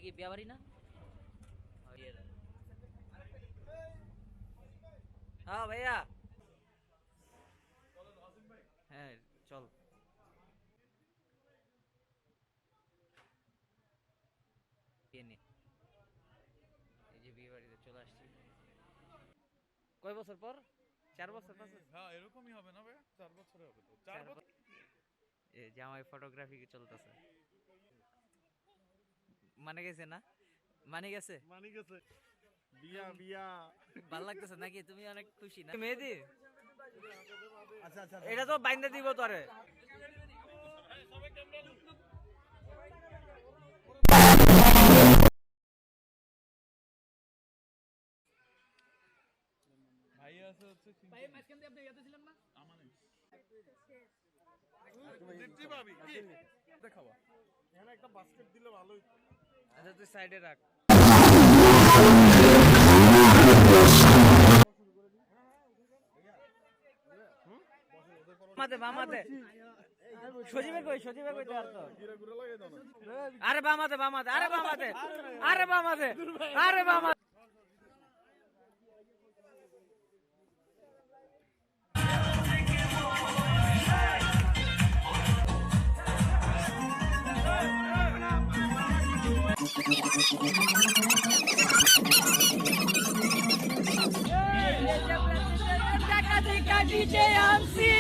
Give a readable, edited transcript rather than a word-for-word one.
কি বিয়া বাড়ি না? হ্যাঁ ভাইয়া, হ্যাঁ চল। এই যে বিয়ে বাড়িতে চলে আসছি। কয় বছর পর? 4 বছর 5 বছর? হ্যাঁ এরকমই হবে না ভাই, 4 বছরে হবে তো। 4 বছর জামাই ফটোগ্রাফি চলতেছে। মানে গেছে না? মানে গেছে? মানে গেছে। বিয়া বিয়া ভালো লাগতেছে নাকি? তুমি অনেক খুশি না? মেহেদি, আচ্ছা আচ্ছা, এটা তো বাইন্দা দিব তোরে। ভাই আছে হচ্ছে ভাই মাঝখান দিয়ে আপনি ইয়াতে ছিলেন না আমানে দিচ্ছি ভাবি কি দেখাবা এখানে একটা বাস্কেট দিলে ভালো হতো। আচ্ছা তুই সাইডে রাখ। মাতে বামাতে সজীবের কই, সজীবের কই আর তো ঘুরে ঘুরে লাগে দাও না। আরে বামাতে বামাতে, আরে বামাতে, আরে বামাতে, আরে বামাতে। DJ Amsi.